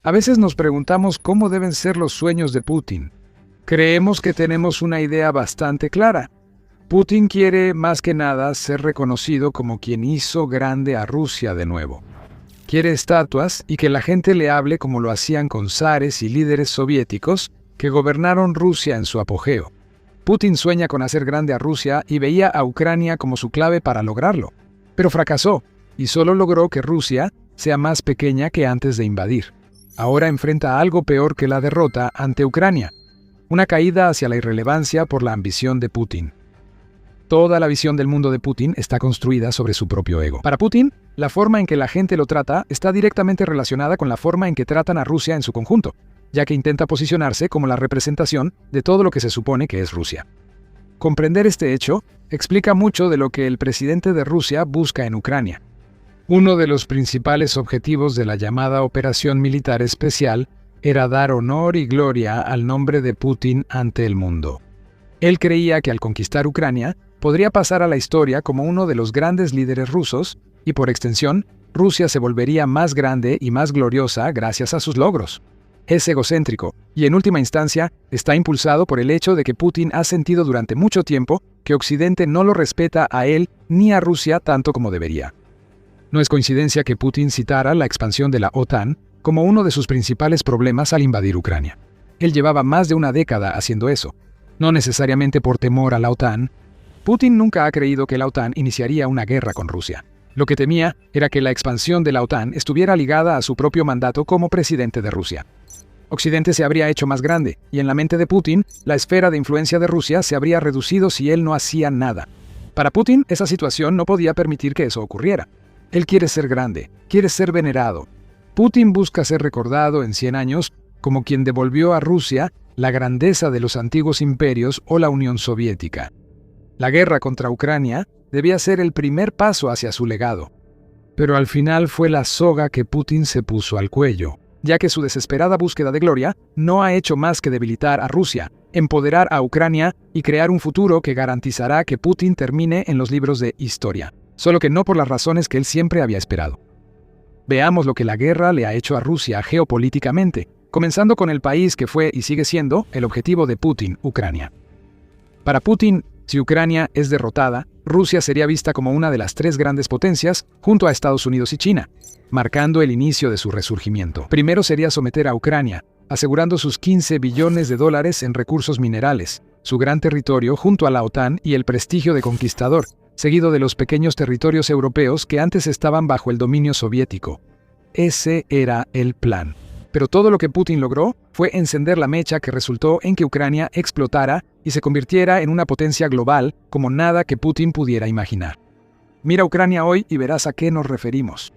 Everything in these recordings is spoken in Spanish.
A veces nos preguntamos cómo deben ser los sueños de Putin. Creemos que tenemos una idea bastante clara. Putin quiere, más que nada, ser reconocido como quien hizo grande a Rusia de nuevo. Quiere estatuas y que la gente le hable como lo hacían con zares y líderes soviéticos que gobernaron Rusia en su apogeo. Putin sueña con hacer grande a Rusia y veía a Ucrania como su clave para lograrlo. Pero fracasó, y solo logró que Rusia sea más pequeña que antes de invadir. Ahora enfrenta algo peor que la derrota ante Ucrania, una caída hacia la irrelevancia por la ambición de Putin. Toda la visión del mundo de Putin está construida sobre su propio ego. Para Putin, la forma en que la gente lo trata está directamente relacionada con la forma en que tratan a Rusia en su conjunto, ya que intenta posicionarse como la representación de todo lo que se supone que es Rusia. Comprender este hecho explica mucho de lo que el presidente de Rusia busca en Ucrania. Uno de los principales objetivos de la llamada Operación Militar Especial era dar honor y gloria al nombre de Putin ante el mundo. Él creía que al conquistar Ucrania, podría pasar a la historia como uno de los grandes líderes rusos, y por extensión, Rusia se volvería más grande y más gloriosa gracias a sus logros. Es egocéntrico, y en última instancia, está impulsado por el hecho de que Putin ha sentido durante mucho tiempo que Occidente no lo respeta a él ni a Rusia tanto como debería. No es coincidencia que Putin citara la expansión de la OTAN como uno de sus principales problemas al invadir Ucrania. Él llevaba más de una década haciendo eso, no necesariamente por temor a la OTAN. Putin nunca ha creído que la OTAN iniciaría una guerra con Rusia. Lo que temía era que la expansión de la OTAN estuviera ligada a su propio mandato como presidente de Rusia. Occidente se habría hecho más grande, y en la mente de Putin, la esfera de influencia de Rusia se habría reducido si él no hacía nada. Para Putin, esa situación no podía permitir que eso ocurriera. Él quiere ser grande, quiere ser venerado. Putin busca ser recordado en 100 años como quien devolvió a Rusia la grandeza de los antiguos imperios o la Unión Soviética. La guerra contra Ucrania debía ser el primer paso hacia su legado. Pero al final fue la soga que Putin se puso al cuello, ya que su desesperada búsqueda de gloria no ha hecho más que debilitar a Rusia, empoderar a Ucrania y crear un futuro que garantizará que Putin termine en los libros de historia, solo que no por las razones que él siempre había esperado. Veamos lo que la guerra le ha hecho a Rusia geopolíticamente, comenzando con el país que fue y sigue siendo el objetivo de Putin, Ucrania. Para Putin, si Ucrania es derrotada, Rusia sería vista como una de las 3 grandes potencias junto a Estados Unidos y China, marcando el inicio de su resurgimiento. Primero sería someter a Ucrania, asegurando sus $15 billones en recursos minerales, su gran territorio junto a la OTAN y el prestigio de conquistador, seguido de los pequeños territorios europeos que antes estaban bajo el dominio soviético. Ese era el plan. Pero todo lo que Putin logró fue encender la mecha que resultó en que Ucrania explotara y se convirtiera en una potencia global como nada que Putin pudiera imaginar. Mira Ucrania hoy y verás a qué nos referimos.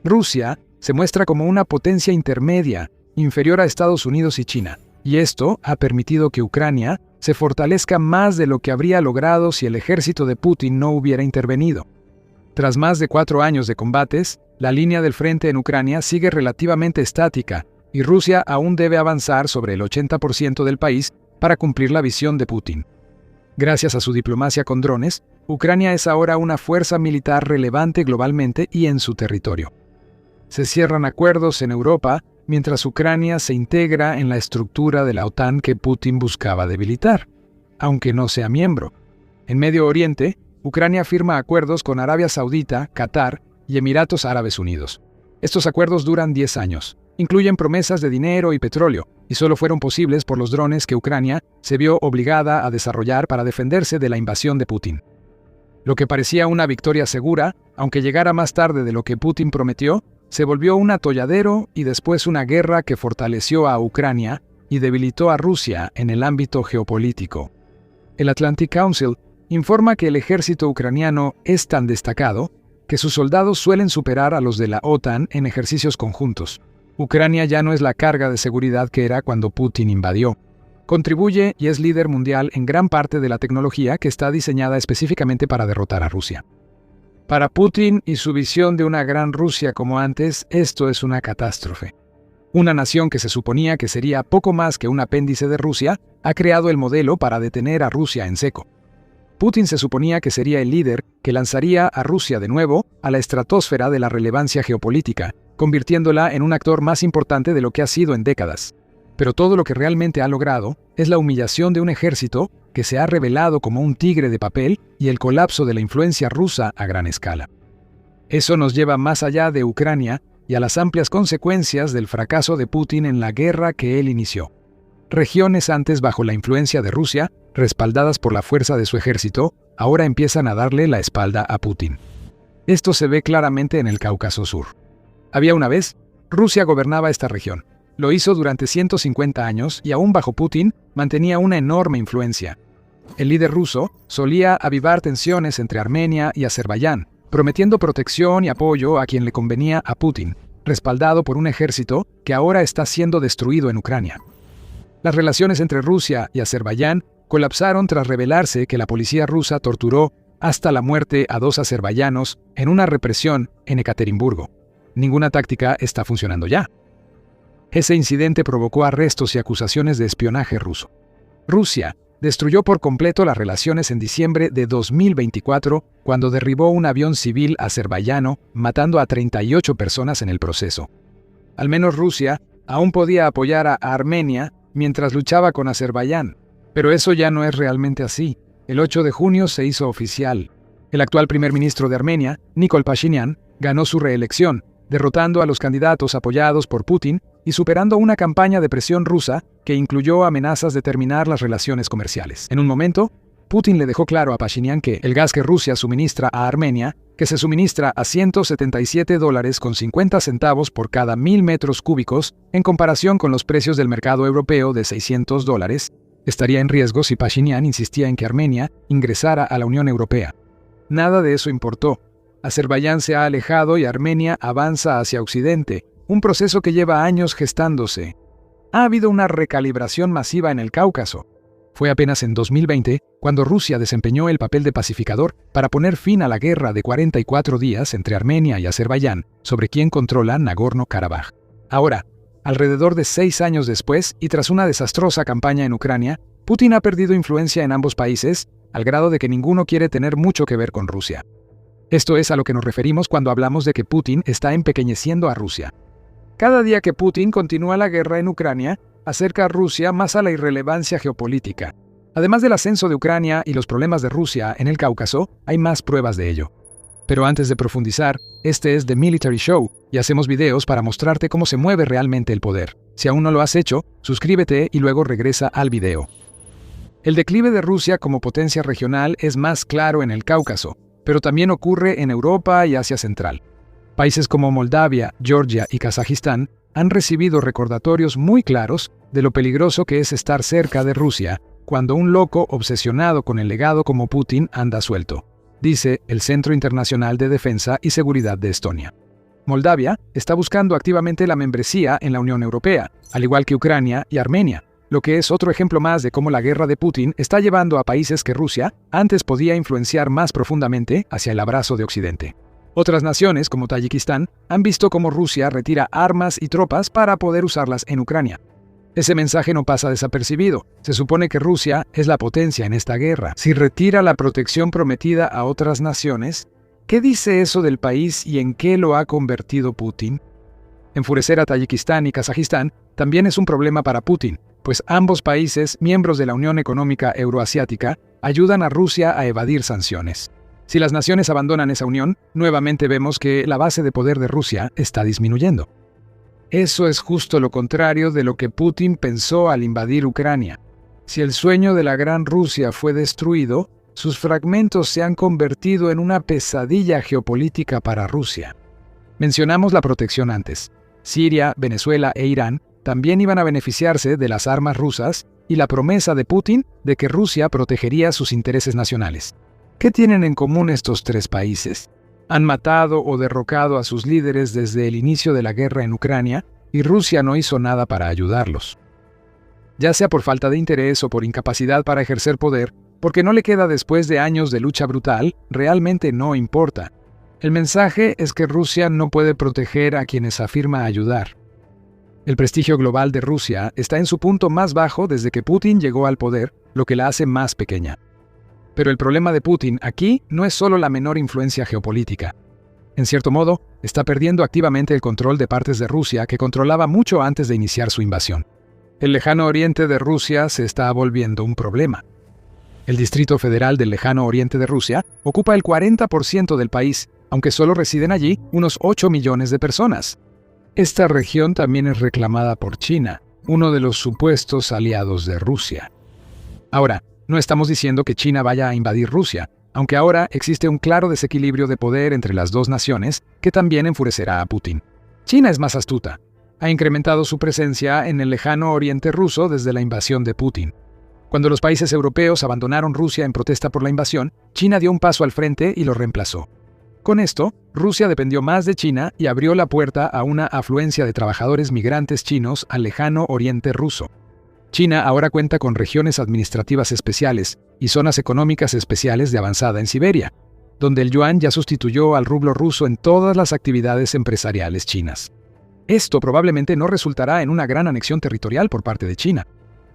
Rusia se muestra como una potencia intermedia, inferior a Estados Unidos y China, y esto ha permitido que Ucrania se fortalezca más de lo que habría logrado si el ejército de Putin no hubiera intervenido. Tras más de 4 años de combates, la línea del frente en Ucrania sigue relativamente estática, y Rusia aún debe avanzar sobre el 80% del país para cumplir la visión de Putin. Gracias a su diplomacia con drones, Ucrania es ahora una fuerza militar relevante globalmente y en su territorio. Se cierran acuerdos en Europa, mientras Ucrania se integra en la estructura de la OTAN que Putin buscaba debilitar, aunque no sea miembro. En Medio Oriente, Ucrania firma acuerdos con Arabia Saudita, Qatar y Emiratos Árabes Unidos. Estos acuerdos duran 10 años, incluyen promesas de dinero y petróleo, y solo fueron posibles por los drones que Ucrania se vio obligada a desarrollar para defenderse de la invasión de Putin. Lo que parecía una victoria segura, aunque llegara más tarde de lo que Putin prometió, se volvió un atolladero y después una guerra que fortaleció a Ucrania y debilitó a Rusia en el ámbito geopolítico. El Atlantic Council informa que el ejército ucraniano es tan destacado que sus soldados suelen superar a los de la OTAN en ejercicios conjuntos. Ucrania ya no es la carga de seguridad que era cuando Putin invadió. Contribuye y es líder mundial en gran parte de la tecnología que está diseñada específicamente para derrotar a Rusia. Para Putin y su visión de una gran Rusia como antes, esto es una catástrofe. Una nación que se suponía que sería poco más que un apéndice de Rusia, ha creado el modelo para detener a Rusia en seco. Putin se suponía que sería el líder que lanzaría a Rusia de nuevo a la estratosfera de la relevancia geopolítica, convirtiéndola en un actor más importante de lo que ha sido en décadas. Pero todo lo que realmente ha logrado es la humillación de un ejército que se ha revelado como un tigre de papel y el colapso de la influencia rusa a gran escala. Eso nos lleva más allá de Ucrania y a las amplias consecuencias del fracaso de Putin en la guerra que él inició. Regiones antes bajo la influencia de Rusia, respaldadas por la fuerza de su ejército, ahora empiezan a darle la espalda a Putin. Esto se ve claramente en el Cáucaso Sur. Había una vez, Rusia gobernaba esta región. Lo hizo durante 150 años y aún bajo Putin mantenía una enorme influencia. El líder ruso solía avivar tensiones entre Armenia y Azerbaiyán, prometiendo protección y apoyo a quien le convenía a Putin, respaldado por un ejército que ahora está siendo destruido en Ucrania. Las relaciones entre Rusia y Azerbaiyán colapsaron tras revelarse que la policía rusa torturó hasta la muerte a 2 azerbaiyanos en una represión en Ekaterimburgo. Ninguna táctica está funcionando ya. Ese incidente provocó arrestos y acusaciones de espionaje ruso. Rusia destruyó por completo las relaciones en diciembre de 2024 cuando derribó un avión civil azerbaiyano, matando a 38 personas en el proceso. Al menos Rusia aún podía apoyar a Armenia mientras luchaba con Azerbaiyán. Pero eso ya no es realmente así. El 8 de junio se hizo oficial. El actual primer ministro de Armenia, Nikol Pashinyan, ganó su reelección, derrotando a los candidatos apoyados por Putin y superando una campaña de presión rusa que incluyó amenazas de terminar las relaciones comerciales. En un momento, Putin le dejó claro a Pashinyan que el gas que Rusia suministra a Armenia, que se suministra a $177.50 por cada 1.000 metros cúbicos, en comparación con los precios del mercado europeo de $600, estaría en riesgo si Pashinyan insistía en que Armenia ingresara a la Unión Europea. Nada de eso importó. Azerbaiyán se ha alejado y Armenia avanza hacia Occidente, un proceso que lleva años gestándose. Ha habido una recalibración masiva en el Cáucaso. Fue apenas en 2020 cuando Rusia desempeñó el papel de pacificador para poner fin a la guerra de 44 días entre Armenia y Azerbaiyán sobre quién controla Nagorno-Karabaj. Ahora, alrededor de 6 años después y tras una desastrosa campaña en Ucrania, Putin ha perdido influencia en ambos países, al grado de que ninguno quiere tener mucho que ver con Rusia. Esto es a lo que nos referimos cuando hablamos de que Putin está empequeñeciendo a Rusia. Cada día que Putin continúa la guerra en Ucrania, acerca a Rusia más a la irrelevancia geopolítica. Además del ascenso de Ucrania y los problemas de Rusia en el Cáucaso, hay más pruebas de ello. Pero antes de profundizar, este es The Military Show y hacemos videos para mostrarte cómo se mueve realmente el poder. Si aún no lo has hecho, suscríbete y luego regresa al video. El declive de Rusia como potencia regional es más claro en el Cáucaso, pero también ocurre en Europa y Asia Central. Países como Moldavia, Georgia y Kazajistán han recibido recordatorios muy claros de lo peligroso que es estar cerca de Rusia cuando un loco obsesionado con el legado como Putin anda suelto, dice el Centro Internacional de Defensa y Seguridad de Estonia. Moldavia está buscando activamente la membresía en la Unión Europea, al igual que Ucrania y Armenia, lo que es otro ejemplo más de cómo la guerra de Putin está llevando a países que Rusia antes podía influenciar más profundamente hacia el abrazo de Occidente. Otras naciones, como Tayikistán, han visto cómo Rusia retira armas y tropas para poder usarlas en Ucrania. Ese mensaje no pasa desapercibido. Se supone que Rusia es la potencia en esta guerra. Si retira la protección prometida a otras naciones, ¿qué dice eso del país y en qué lo ha convertido Putin? Enfurecer a Tayikistán y Kazajistán también es un problema para Putin, pues ambos países, miembros de la Unión Económica Euroasiática, ayudan a Rusia a evadir sanciones. Si las naciones abandonan esa unión, nuevamente vemos que la base de poder de Rusia está disminuyendo. Eso es justo lo contrario de lo que Putin pensó al invadir Ucrania. Si el sueño de la gran Rusia fue destruido, sus fragmentos se han convertido en una pesadilla geopolítica para Rusia. Mencionamos la protección antes. Siria, Venezuela e Irán también iban a beneficiarse de las armas rusas y la promesa de Putin de que Rusia protegería sus intereses nacionales. ¿Qué tienen en común estos 3 países? Han matado o derrocado a sus líderes desde el inicio de la guerra en Ucrania y Rusia no hizo nada para ayudarlos. Ya sea por falta de interés o por incapacidad para ejercer poder, porque no le queda después de años de lucha brutal, realmente no importa. El mensaje es que Rusia no puede proteger a quienes afirma ayudar. El prestigio global de Rusia está en su punto más bajo desde que Putin llegó al poder, lo que la hace más pequeña. Pero el problema de Putin aquí no es solo la menor influencia geopolítica. En cierto modo, está perdiendo activamente el control de partes de Rusia que controlaba mucho antes de iniciar su invasión. El lejano oriente de Rusia se está volviendo un problema. El Distrito Federal del Lejano Oriente de Rusia ocupa el 40% del país, aunque solo residen allí unos 8 millones de personas. Esta región también es reclamada por China, uno de los supuestos aliados de Rusia. Ahora, no estamos diciendo que China vaya a invadir Rusia, aunque ahora existe un claro desequilibrio de poder entre las dos naciones que también enfurecerá a Putin. China es más astuta. Ha incrementado su presencia en el lejano oriente ruso desde la invasión de Putin. Cuando los países europeos abandonaron Rusia en protesta por la invasión, China dio un paso al frente y lo reemplazó. Con esto, Rusia dependió más de China y abrió la puerta a una afluencia de trabajadores migrantes chinos al lejano oriente ruso. China ahora cuenta con regiones administrativas especiales y zonas económicas especiales de avanzada en Siberia, donde el yuan ya sustituyó al rublo ruso en todas las actividades empresariales chinas. Esto probablemente no resultará en una gran anexión territorial por parte de China.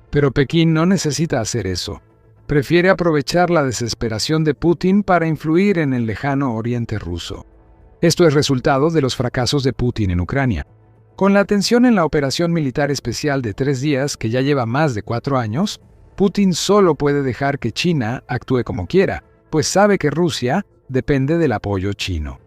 Pero Pekín no necesita hacer eso. Prefiere aprovechar la desesperación de Putin para influir en el lejano oriente ruso. Esto es resultado de los fracasos de Putin en Ucrania. Con la tensión en la operación militar especial de 3 días, que ya lleva más de 4 años, Putin solo puede dejar que China actúe como quiera, pues sabe que Rusia depende del apoyo chino.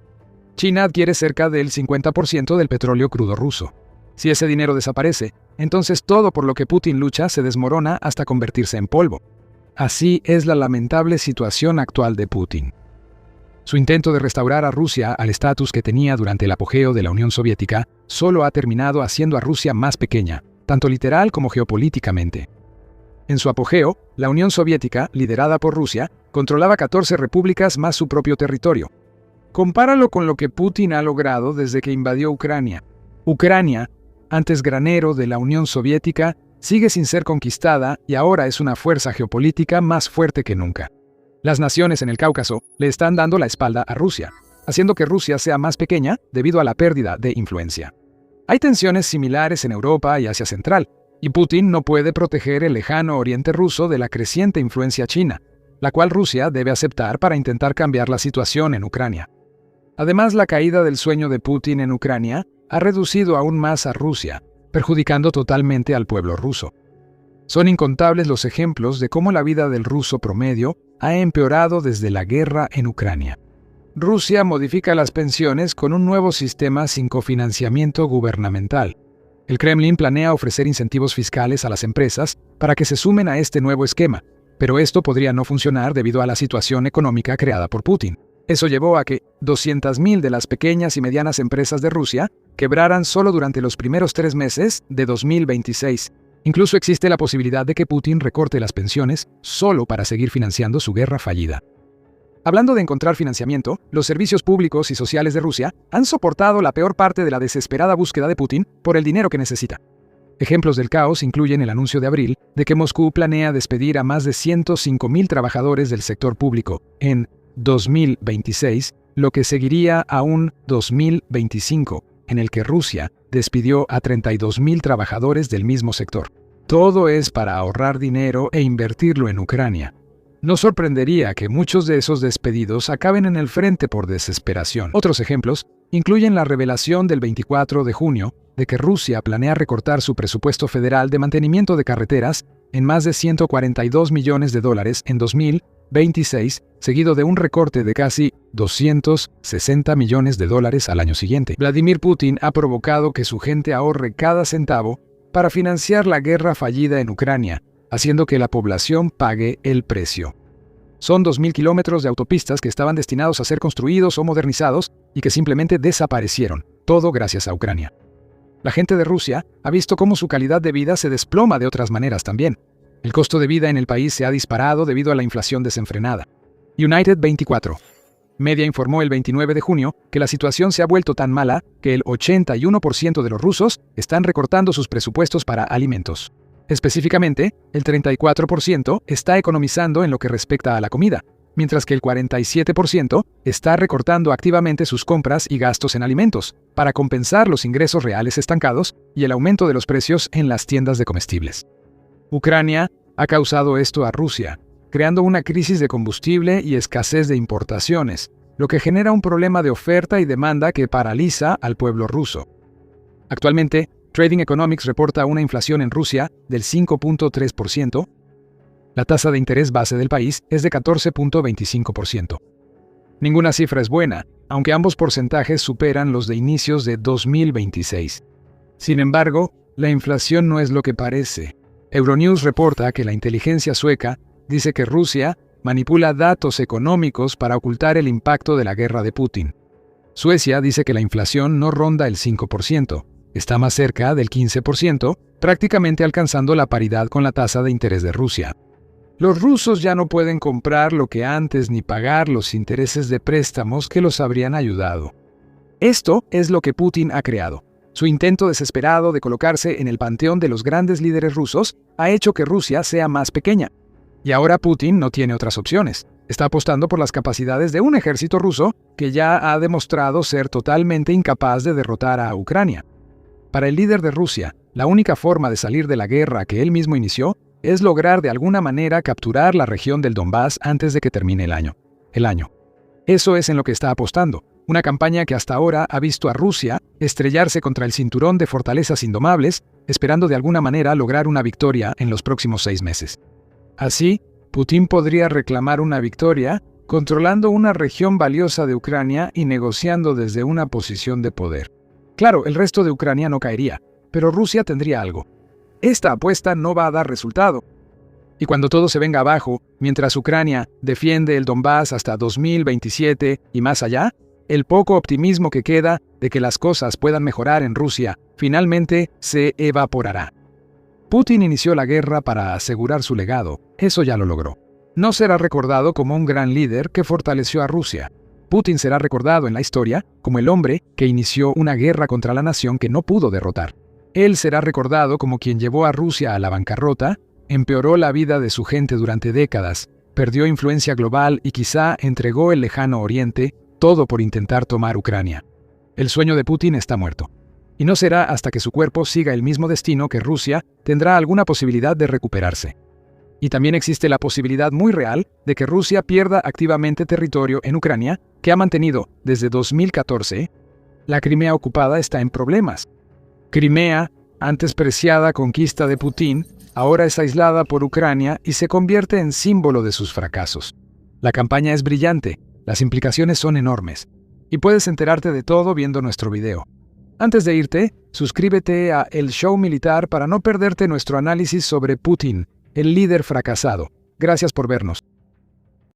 China adquiere cerca del 50% del petróleo crudo ruso. Si ese dinero desaparece, entonces todo por lo que Putin lucha se desmorona hasta convertirse en polvo. Así es la lamentable situación actual de Putin. Su intento de restaurar a Rusia al estatus que tenía durante el apogeo de la Unión Soviética solo ha terminado haciendo a Rusia más pequeña, tanto literal como geopolíticamente. En su apogeo, la Unión Soviética, liderada por Rusia, controlaba 14 repúblicas más su propio territorio. Compáralo con lo que Putin ha logrado desde que invadió Ucrania. Ucrania, antes granero de la Unión Soviética, sigue sin ser conquistada y ahora es una fuerza geopolítica más fuerte que nunca. Las naciones en el Cáucaso le están dando la espalda a Rusia, haciendo que Rusia sea más pequeña debido a la pérdida de influencia. Hay tensiones similares en Europa y Asia Central, y Putin no puede proteger el lejano oriente ruso de la creciente influencia china, la cual Rusia debe aceptar para intentar cambiar la situación en Ucrania. Además, la caída del sueño de Putin en Ucrania ha reducido aún más a Rusia, perjudicando totalmente al pueblo ruso. Son incontables los ejemplos de cómo la vida del ruso promedio ha empeorado desde la guerra en Ucrania. Rusia modifica las pensiones con un nuevo sistema sin cofinanciamiento gubernamental. El Kremlin planea ofrecer incentivos fiscales a las empresas para que se sumen a este nuevo esquema, pero esto podría no funcionar debido a la situación económica creada por Putin. Eso llevó a que 200.000 de las pequeñas y medianas empresas de Rusia quebraran solo durante los primeros 3 meses de 2026. Incluso existe la posibilidad de que Putin recorte las pensiones solo para seguir financiando su guerra fallida. Hablando de encontrar financiamiento, los servicios públicos y sociales de Rusia han soportado la peor parte de la desesperada búsqueda de Putin por el dinero que necesita. Ejemplos del caos incluyen el anuncio de abril de que Moscú planea despedir a más de 105.000 trabajadores del sector público en 2026, lo que seguiría a un 2025, en el que Rusia despidió a 32.000 trabajadores del mismo sector. Todo es para ahorrar dinero e invertirlo en Ucrania. No sorprendería que muchos de esos despedidos acaben en el frente por desesperación. Otros ejemplos incluyen la revelación del 24 de junio de que Rusia planea recortar su presupuesto federal de mantenimiento de carreteras en más de $142 millones en 2026, seguido de un recorte de casi $260 millones al año siguiente. Vladimir Putin ha provocado que su gente ahorre cada centavo para financiar la guerra fallida en Ucrania, haciendo que la población pague el precio. Son 2.000 kilómetros de autopistas que estaban destinados a ser construidos o modernizados y que simplemente desaparecieron, todo gracias a Ucrania. La gente de Rusia ha visto cómo su calidad de vida se desploma de otras maneras también. El costo de vida en el país se ha disparado debido a la inflación desenfrenada. United 24 Media informó el 29 de junio que la situación se ha vuelto tan mala que el 81% de los rusos están recortando sus presupuestos para alimentos. Específicamente, el 34% está economizando en lo que respecta a la comida, mientras que el 47% está recortando activamente sus compras y gastos en alimentos, para compensar los ingresos reales estancados y el aumento de los precios en las tiendas de comestibles. Ucrania ha causado esto a Rusia, creando una crisis de combustible y escasez de importaciones, lo que genera un problema de oferta y demanda que paraliza al pueblo ruso. Actualmente, Trading Economics reporta una inflación en Rusia del 5.3%. La tasa de interés base del país es de 14.25%. Ninguna cifra es buena, aunque ambos porcentajes superan los de inicios de 2026. Sin embargo, la inflación no es lo que parece. Euronews reporta que la inteligencia sueca dice que Rusia manipula datos económicos para ocultar el impacto de la guerra de Putin. Suecia dice que la inflación no ronda el 5%, está más cerca del 15%, prácticamente alcanzando la paridad con la tasa de interés de Rusia. Los rusos ya no pueden comprar lo que antes ni pagar los intereses de préstamos que los habrían ayudado. Esto es lo que Putin ha creado. Su intento desesperado de colocarse en el panteón de los grandes líderes rusos ha hecho que Rusia sea más pequeña. Y ahora Putin no tiene otras opciones. Está apostando por las capacidades de un ejército ruso que ya ha demostrado ser totalmente incapaz de derrotar a Ucrania. Para el líder de Rusia, la única forma de salir de la guerra que él mismo inició es lograr de alguna manera capturar la región del Donbass antes de que termine el año. Eso es en lo que está apostando, una campaña que hasta ahora ha visto a Rusia estrellarse contra el cinturón de fortalezas indomables, esperando de alguna manera lograr una victoria en los próximos 6 meses. Así, Putin podría reclamar una victoria controlando una región valiosa de Ucrania y negociando desde una posición de poder. Claro, el resto de Ucrania no caería, pero Rusia tendría algo. Esta apuesta no va a dar resultado. Y cuando todo se venga abajo, mientras Ucrania defiende el Donbass hasta 2027 y más allá, el poco optimismo que queda de que las cosas puedan mejorar en Rusia finalmente se evaporará. Putin inició la guerra para asegurar su legado, eso ya lo logró. No será recordado como un gran líder que fortaleció a Rusia. Putin será recordado en la historia como el hombre que inició una guerra contra la nación que no pudo derrotar. Él será recordado como quien llevó a Rusia a la bancarrota, empeoró la vida de su gente durante décadas, perdió influencia global y quizá entregó el lejano Oriente, todo por intentar tomar Ucrania. El sueño de Putin está muerto. Y no será hasta que su cuerpo siga el mismo destino que Rusia tendrá alguna posibilidad de recuperarse. Y también existe la posibilidad muy real de que Rusia pierda activamente territorio en Ucrania, que ha mantenido desde 2014. La Crimea ocupada está en problemas. Crimea, antes preciada conquista de Putin, ahora es aislada por Ucrania y se convierte en símbolo de sus fracasos. La campaña es brillante, las implicaciones son enormes. Y puedes enterarte de todo viendo nuestro video. Antes de irte, suscríbete a El Show Militar para no perderte nuestro análisis sobre Putin, el líder fracasado. Gracias por vernos.